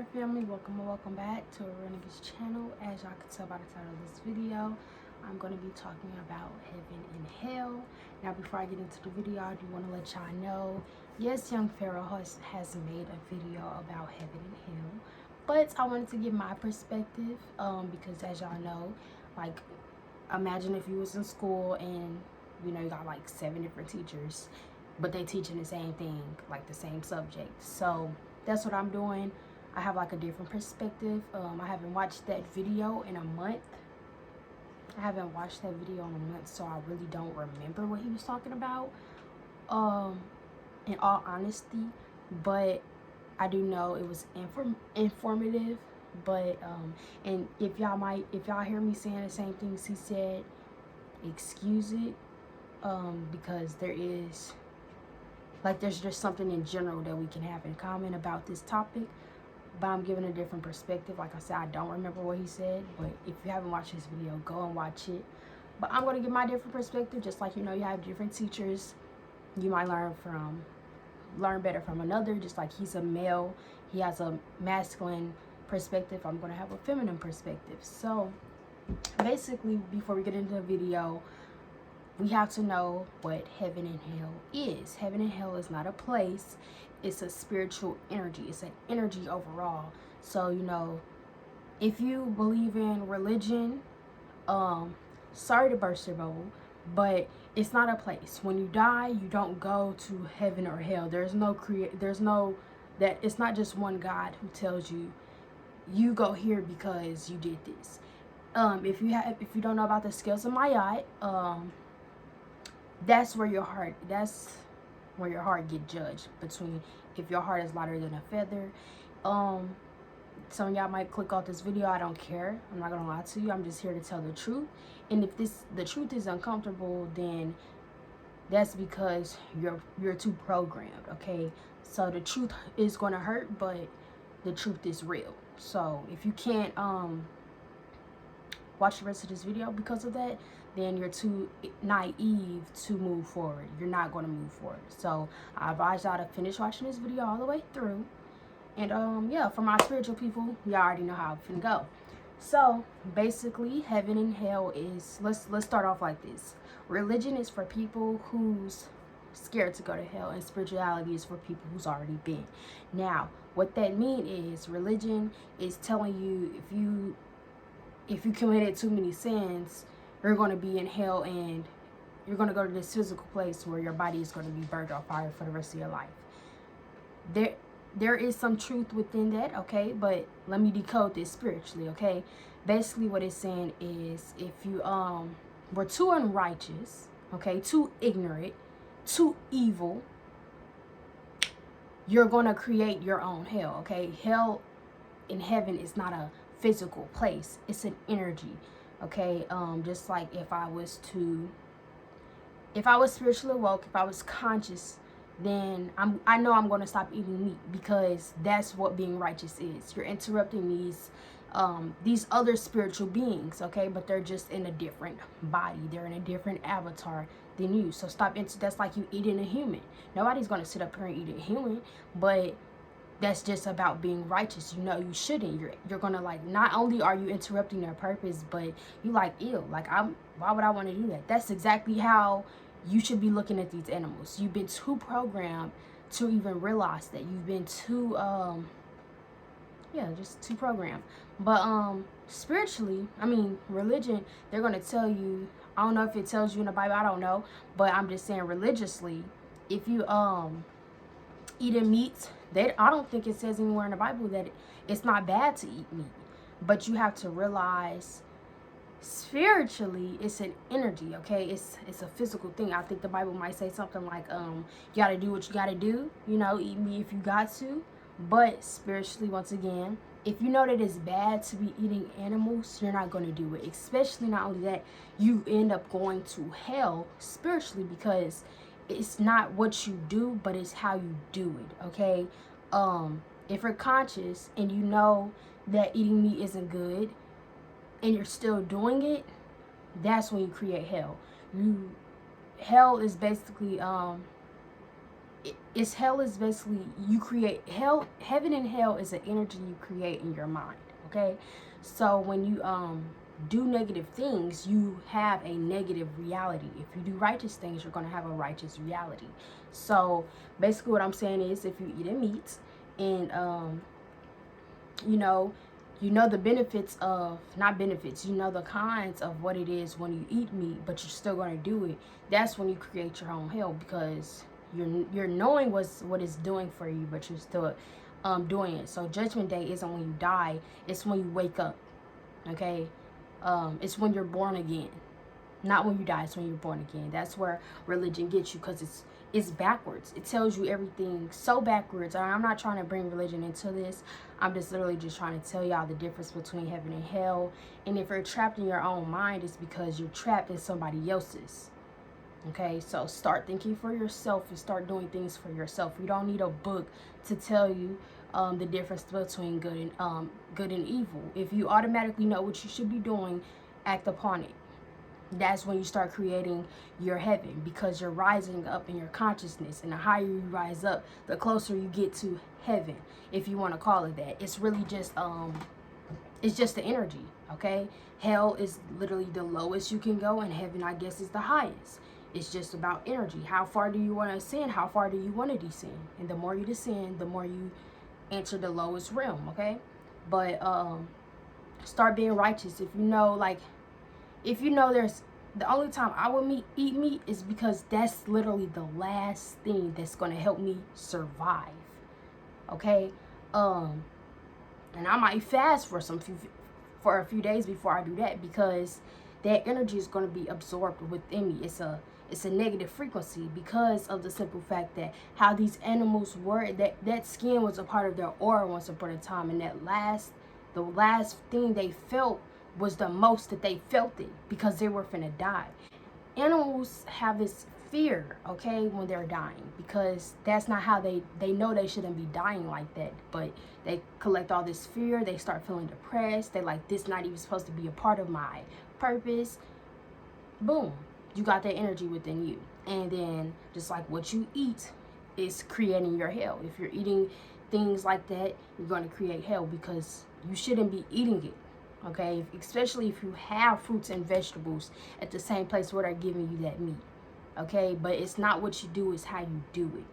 there, family. Welcome and welcome back to Renegade's channel. As y'all can tell by the title of this video, I'm going to be talking about heaven and hell. Now, before I get into the video, I do want to let y'all know, yes, Young Pharaoh has made a video about heaven and hell, but I wanted to give my perspective because, as y'all know, like, imagine if you was in school and you got like 7 different teachers, but they teaching the same thing, like the same subject. So that's what I'm doing. I have like a different perspective. I haven't watched that video in a month. So I really don't remember what he was talking about, in all honesty. But I do know it was informative. But and if y'all hear me saying the same things he said, excuse it, because there's just something in general that we can have in common about this topic, but I'm giving a different perspective. Like I said, I don't remember what he said, but if you haven't watched this video, go and watch it. But I'm going to give my different perspective, just like you have different teachers. You might learn better from another, just like he's a male, he has a masculine perspective. I'm going to have a feminine perspective. So basically, before we get into the video, we have to know what heaven and hell is. Heaven and hell is not a place. It's a spiritual energy. It's an energy overall. So, if you believe in religion, sorry to burst your bubble, but it's not a place. When you die, you don't go to heaven or hell. It's not just one God who tells you, you go here because you did this. If you don't know about the scales of Mayat, that's where your heart get judged, between if your heart is lighter than a feather. Some of y'all might click off this video. I don't care. I'm not gonna lie to you. I'm just here to tell the truth. And if the truth is uncomfortable, then that's because you're too programmed. Okay, so the truth is gonna hurt, but the truth is real. So if you can't watch the rest of this video because of that, then you're too naive to move forward. You're not going to move forward. So I advise y'all to finish watching this video all the way through. And yeah, for my spiritual people, y'all already know how it's gonna go. So basically, heaven and hell is, let's start off like this. Religion is for people who's scared to go to hell, and spirituality is for people who's already been. Now, what that means is, religion is telling you if you committed too many sins, you're going to be in hell, and you're going to go to this physical place where your body is going to be burned on fire for the rest of your life. There is some truth within that, okay? But let me decode this spiritually, okay? Basically, what it's saying is, if you were too unrighteous, okay, too ignorant, too evil, you're going to create your own hell, okay? Hell in heaven is not a physical place. It's an energy. Okay, just like if I was spiritually woke, if I was conscious, then I know I'm going to stop eating meat, because that's what being righteous is. You're interrupting these other spiritual beings, okay, but they're just in a different body. They're in a different avatar than you. So stop that's like you eating a human. Nobody's going to sit up here and eat a human, but that's just about being righteous. You shouldn't. You're gonna, like, not only are you interrupting their purpose, but you like, ew, like, why would I want to do that? That's exactly how you should be looking at these animals. You've been too programmed to even realize that. You've been too just too programmed. But spiritually, religion, they're gonna tell you, I don't know if it tells you in the Bible, I don't know, but I'm just saying, religiously, if you eating meat, I don't think it says anywhere in the Bible that it's not bad to eat meat. But you have to realize, spiritually, it's an energy, okay? It's a physical thing. I think the Bible might say something like, you gotta do what you gotta do, eat meat if you got to. But spiritually, once again, if you know that it's bad to be eating animals, you're not going to do it. Especially, not only that, you end up going to hell spiritually, because it's not what you do, but it's how you do it, okay? If you're conscious and you know that eating meat isn't good, and you're still doing it, that's when you create hell. Hell is basically hell is basically, you create hell. Heaven and hell is an energy you create in your mind. Okay, so when you do negative things, you have a negative reality. If you do righteous things, you're going to have a righteous reality. So basically what I'm saying is, if you eat a meat and you know the benefits of, not benefits, you know the cons of what it is when you eat meat, but you're still going to do it, that's when you create your own hell, because you're knowing what it's doing for you, but you're still doing it. So judgment day isn't when you die, it's when you wake up. Okay, it's when you're born again, not when you die. It's when you're born again. That's where religion gets you, because it's backwards. It tells you everything so backwards. I'm not trying to bring religion into this. I'm just literally just trying to tell y'all the difference between heaven and hell. And if you're trapped in your own mind, it's because you're trapped in somebody else's. Okay, so start thinking for yourself and start doing things for yourself. You don't need a book to tell you the difference between good and evil. If you automatically know what you should be doing, act upon it. That's when you start creating your heaven, because you're rising up in your consciousness, and the higher you rise up, the closer you get to heaven, if you want to call it that. It's really just it's just the energy. Okay, hell is literally the lowest you can go, and heaven, I guess, is the highest. It's just about energy. How far do you want to ascend? How far do you want to descend? And the more you descend, the more you enter the lowest realm. Okay, but start being righteous. If you know, there's, the only time I will eat meat is because that's literally the last thing that's going to help me survive. Okay, and I might fast for a few days before I do that, because that energy is going to be absorbed within me. It's a negative frequency, because of the simple fact that how these animals were, that skin was a part of their aura once upon a time, and the last thing they felt was the most that they felt it, because they were finna die. Animals have this fear, okay, when they're dying, because that's not how they know they shouldn't be dying like that, but they collect all this fear. They start feeling depressed. They like, this not even supposed to be a part of my purpose. Boom, you got that energy within you. And then just like what you eat is creating your hell. If you're eating things like that, you're going to create hell, because you shouldn't be eating it. Okay, especially if you have fruits and vegetables at the same place where they're giving you that meat. Okay, but it's not what you do, it's how you do it.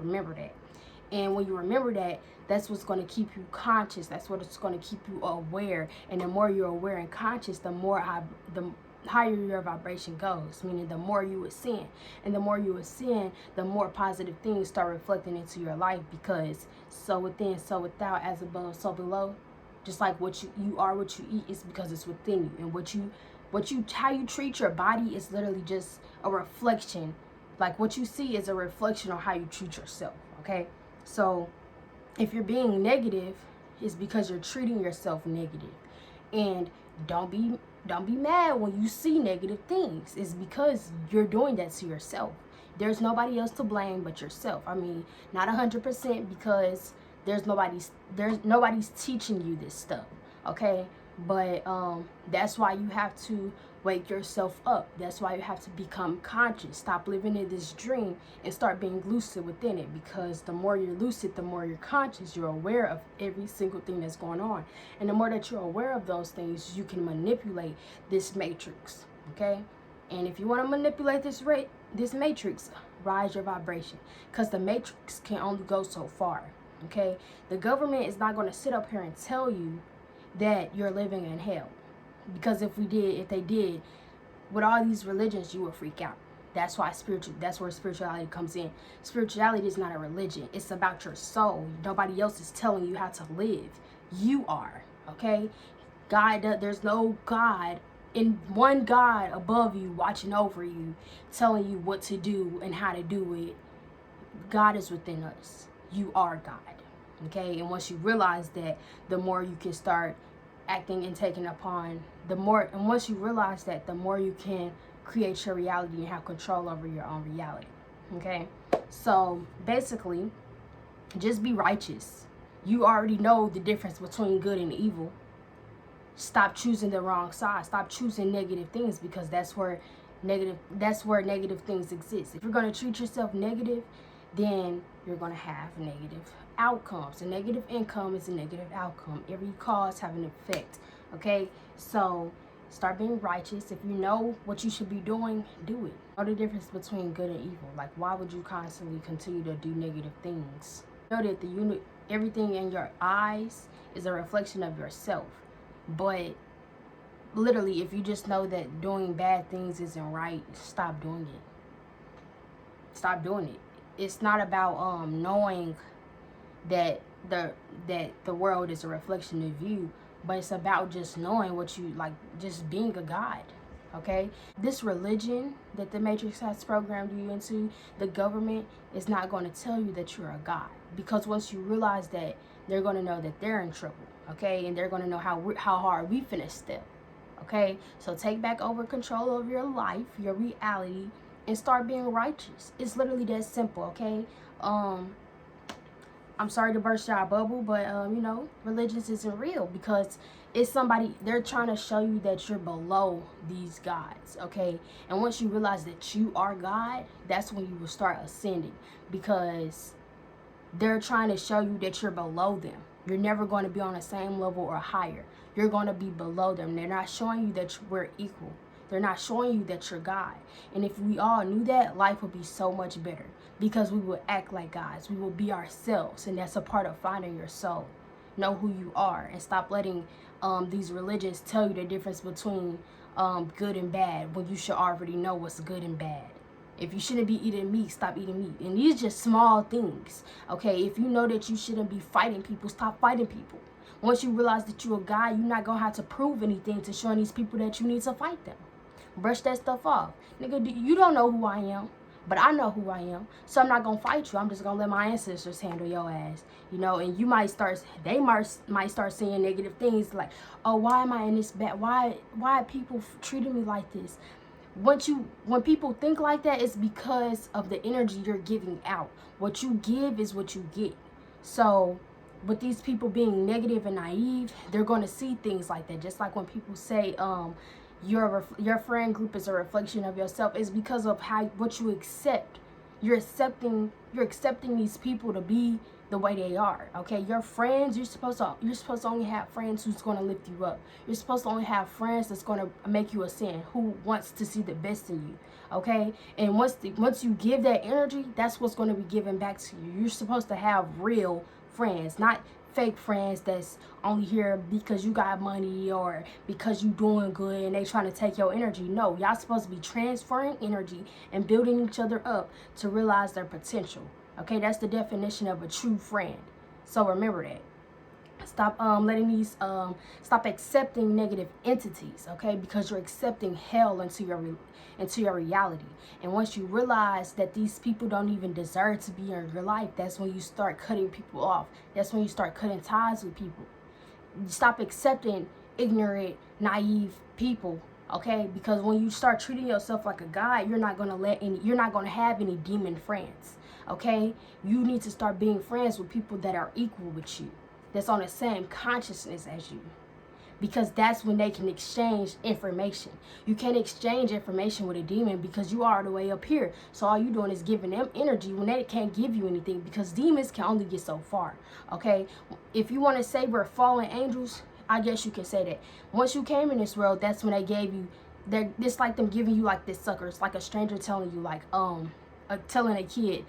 Remember that. And when you remember that, that's what's going to keep you conscious. That's what's going to keep you aware. And the more you're aware and conscious, the higher your vibration goes, meaning the more you ascend. And the more you ascend, the more positive things start reflecting into your life, because so within, so without, as above, so below. Just like what you are, what you eat, is because it's within you. And how you treat your body is literally just a reflection. Like what you see is a reflection on how you treat yourself. Okay, so if you're being negative, it's because you're treating yourself negative. And don't be mad when you see negative things. It's because you're doing that to yourself. There's nobody else to blame but yourself. I mean, not 100%, because there's nobody's teaching you this stuff, okay? But that's why you have to wake yourself up. That's why you have to become conscious. Stop living in this dream and start being lucid within it, because the more you're lucid, the more you're conscious. You're aware of every single thing that's going on, and the more that you're aware of those things, you can manipulate this matrix, okay? And if you want to manipulate this matrix, rise your vibration, because the matrix can only go so far. Okay, the government is not going to sit up here and tell you that you're living in hell, because if they did, with all these religions, you would freak out. That's where spirituality comes in. Spirituality is not a religion. It's about your soul. Nobody else is telling you how to live. You are, okay? There's no God, in one God above you, watching over you, telling you what to do and how to do it. God is within us. You are God, okay? And once you realize that, the more you can start acting and taking upon, once you realize that, the more you can create your reality and have control over your own reality, okay? So basically, just be righteous. You already know the difference between good and evil. Stop choosing the wrong side. Stop choosing negative things, because that's where negative things exist. If you're going to treat yourself negative, then you're going to have negative outcomes. A negative income is a negative outcome. Every cause have an effect. Okay, so start being righteous. If you know what you should be doing, do it. Know the difference between good and evil. Like, why would you constantly continue to do negative things? Know that everything in your eyes is a reflection of yourself. But literally, if you just know that doing bad things isn't right, stop doing it. Stop doing it. It's not about knowing that the world is a reflection of you, but it's about just knowing what you like, just being a god. Okay, this religion that the Matrix has programmed you into, the government is not going to tell you that you're a god, because once you realize that, they're going to know that they're in trouble. Okay, and they're going to know how hard we finna step. Okay, so take back over control of your life, your reality, and start being righteous. It's literally that simple. Okay, I'm sorry to burst your bubble, but you know, religion isn't real, because it's somebody, they're trying to show you that you're below these gods. Okay, and once you realize that you are God, that's when you will start ascending, because they're trying to show you that you're below them. You're never going to be on the same level or higher. You're going to be below them. They're not showing you that we're equal. They're not showing you that you're God. And if we all knew that, life would be so much better, because we will act like gods. We will be ourselves, and that's a part of finding your soul. Know who you are, and stop letting these religions tell you the difference between good and bad, when you should already know what's good and bad. If you shouldn't be eating meat, stop eating meat. And these are just small things. Okay, if you know that you shouldn't be fighting people, stop fighting people. Once you realize that you're a guy, you're not going to have to prove anything to show these people that you need to fight them. Brush that stuff off. Nigga, you don't know who I am, but I know who I am. So I'm not going to fight you. I'm just going to let my ancestors handle your ass. You know, and you might start, they might start saying negative things like, oh, why am I in this bad? Why are people treating me like this? When people think like that, it's because of the energy you're giving out. What you give is what you get. So with these people being negative and naive, they're going to see things like that. Just like when people say your friend group is a reflection of yourself, is because of what you accept. You're accepting these people to be the way they are. Okay, your friends, you're supposed to only have friends who's going to lift you up. You're supposed to only have friends that's going to make you ascend, who wants to see the best in you. Okay, and once you give that energy, that's what's going to be given back to you. You're supposed to have real friends, not fake friends that's only here because you got money or because you doing good and they trying to take your energy. No, y'all supposed to be transferring energy and building each other up to realize their potential. Okay, that's the definition of a true friend. So remember that. Stop stop accepting negative entities, okay? Because you're accepting hell into your reality. And once you realize that these people don't even deserve to be in your life, that's when you start cutting people off. That's when you start cutting ties with people. Stop accepting ignorant, naive people, okay? Because when you start treating yourself like a god, you're not going to have any demon friends. Okay, you need to start being friends with people that are equal with you, that's on the same consciousness as you, because that's when they can exchange information. You can't exchange information with a demon because you are the way up here. So all you're doing is giving them energy when they can't give you anything, because demons can only get so far. Okay, if you want to say we're fallen angels, I guess you can say that. Once you came in this world, that's when they gave you. It's like them giving you like this sucker. It's like a stranger telling you, like telling a kid,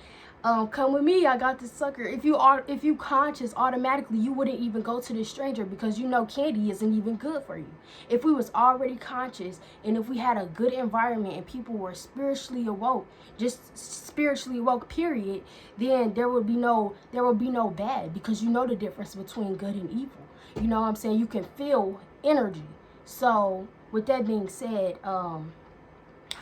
come with me, I got this sucker. If you conscious, automatically you wouldn't even go to this stranger, because you know candy isn't even good for you. If we was already conscious, and if we had a good environment and people were spiritually awoke, just spiritually awoke, period, then there would be no bad, because you know the difference between good and evil. You know what I'm saying? You can feel energy. So with that being said,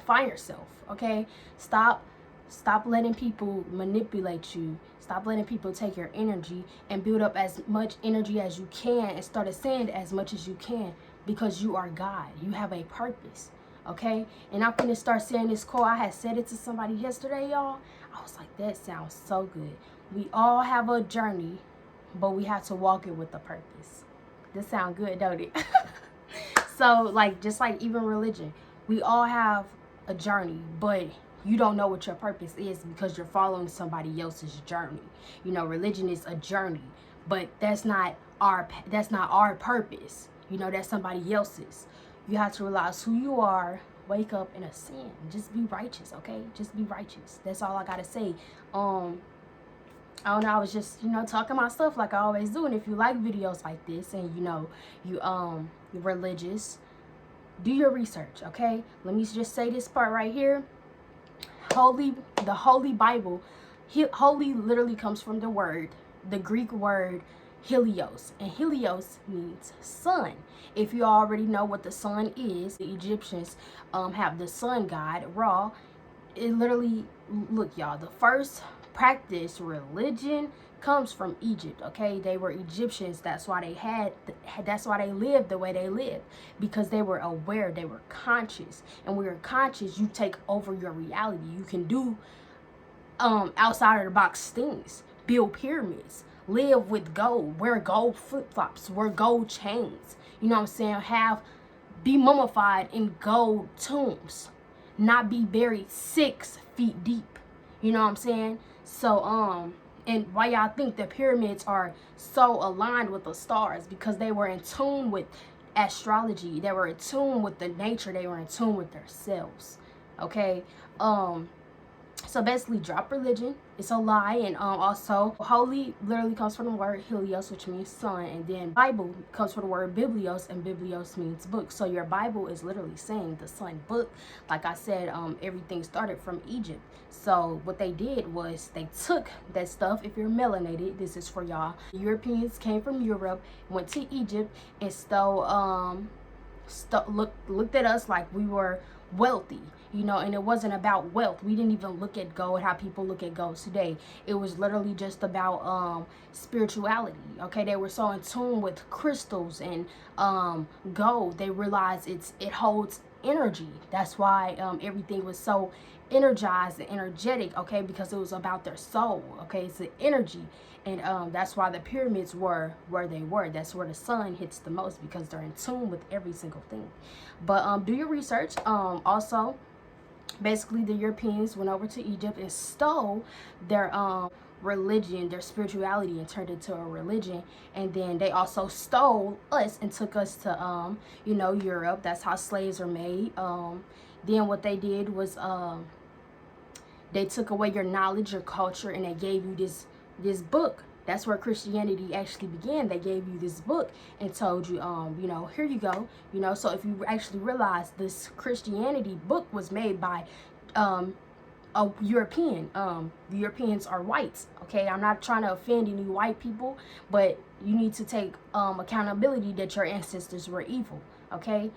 find yourself, okay? Stop letting people manipulate you. Stop letting people take your energy, and build up as much energy as you can, and start ascend as much as you can, because you are God. You have a purpose, okay? And I'm going to start saying this quote. I had said it to somebody yesterday, y'all. I was like, that sounds so good. We all have a journey, but we have to walk it with a purpose. This sound good, don't it? So, like, just like even religion, we all have a journey, but you don't know what your purpose is because you're following somebody else's journey. You know, religion is a journey, but that's not our purpose. You know, that's somebody else's. You have to realize who you are, wake up and ascend. Just be righteous, okay? Just be righteous. That's all I gotta say. I don't know, I was just, you know, talking my stuff like I always do. And if you like videos like this and, you know, you're religious, do your research, okay? Let me just say this part right here. The Holy Bible, holy literally comes from the Greek word helios. And helios means sun. If you already know what the sun is, the Egyptians have the sun god, Ra. It literally, look y'all, the first practice religion comes from Egypt, okay? They were Egyptians. That's why they lived the way they lived, because they were aware, they were conscious. And when you're conscious, you take over your reality. You can do outside of the box things, build pyramids, live with gold, wear gold flip-flops, wear gold chains, you know what I'm saying? Be mummified in gold tombs, not be buried 6 feet deep, you know what I'm saying? So and why y'all think the pyramids are so aligned with the stars? Because they were in tune with astrology, they were in tune with the nature, they were in tune with themselves, okay? So basically, drop religion. It's a lie. And also, holy literally comes from the word helios, which means sun. And then Bible comes from the word biblios, and biblios means book. So your Bible is literally saying the sun book. Like I said, everything started from Egypt. So what they did was they took that stuff. If you're melanated, this is for y'all. Europeans came from Europe, went to Egypt, and looked at us like we were wealthy, you know. And it wasn't about wealth. We didn't even look at gold how people look at gold today. It was literally just about spirituality, okay? They were so in tune with crystals and gold. They realized it holds energy. That's why everything was so energized and energetic, okay? Because it was about their soul, okay? It's the energy. And that's why the pyramids were where they were. That's where the sun hits the most, because they're in tune with every single thing. But do your research. Also, basically, the Europeans went over to Egypt and stole their religion, their spirituality, and turned it into a religion. And then they also stole us and took us to you know, Europe. That's how slaves are made. Then what they did was they took away your knowledge, your culture, and they gave you this book. That's where Christianity actually began. They gave you this book and told you, you know, here you go. You know, so if you actually realize this Christianity book was made by a European. The Europeans are whites, okay? I'm not trying to offend any white people, but you need to take accountability that your ancestors were evil, okay?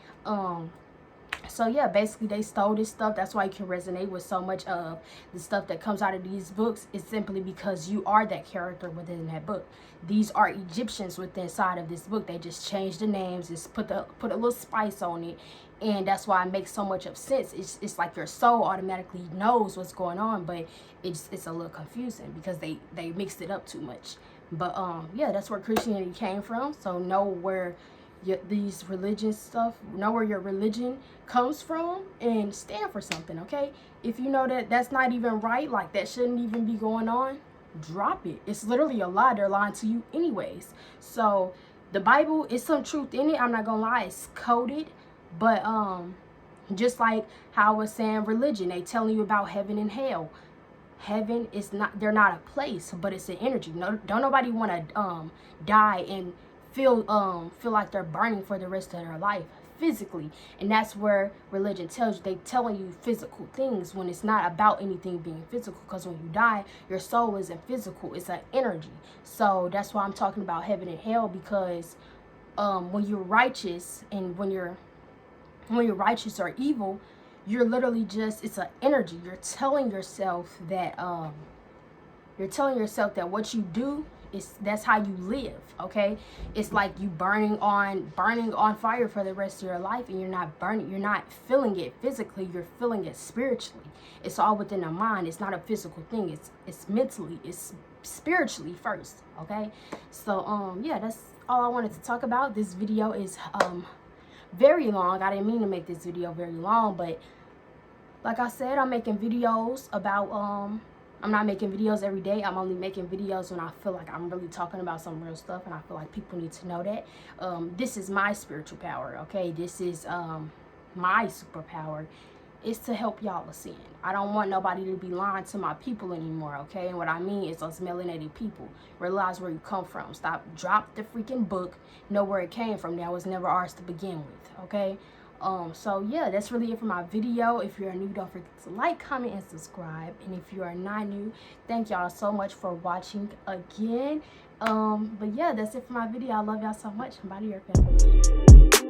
So yeah, basically they stole this stuff. That's why you can resonate with so much of the stuff that comes out of these books. Is simply because you are that character within that book. These are Egyptians within inside of this book. They just changed the names, just put a little spice on it, and that's why it makes so much of sense. It's like your soul automatically knows what's going on, but it's a little confusing because they mixed it up too much. But yeah, that's where Christianity came from. So know where these religious stuff, know where your religion comes from, and stand for something, okay? If you know that that's not even right, like that shouldn't even be going on, drop it. It's literally a lie. They're lying to you anyways. So the Bible is some truth in it. I'm not gonna lie, it's coded. But just like how I was saying, religion, they telling you about heaven and hell. Heaven is not, they're not a place, but it's an energy. No, don't nobody want to die and feel like they're burning for the rest of their life physically. And that's where religion tells you, they telling you physical things when it's not about anything being physical, because when you die, your soul isn't physical, it's an energy. So that's why I'm talking about heaven and hell, because when you're righteous, and when you're righteous or evil, you're literally just, it's an energy. You're telling yourself that what you do, that's how you live, okay? It's like you burning on fire for the rest of your life, and you're not feeling it physically, you're feeling it spiritually. It's all within the mind. It's not a physical thing. It's mentally, it's spiritually first, okay? So yeah, that's all I wanted to talk about. This video is very long. I didn't mean to make this video very long, but like I said, I'm making videos about I'm not making videos every day. I'm only making videos when I feel like I'm really talking about some real stuff and I feel like people need to know that. This is my spiritual power, okay? This is my superpower. Is to help y'all ascend. I don't want nobody to be lying to my people anymore, okay? And what I mean is us melanated people. Realize where you come from. Drop the freaking book. Know where it came from. That was never ours to begin with, okay? So yeah, that's really it for my video. If you're new, don't forget to like, comment, and subscribe. And if you are not new, thank y'all so much for watching again. But yeah, that's it for my video. I love y'all so much. Bye to your family.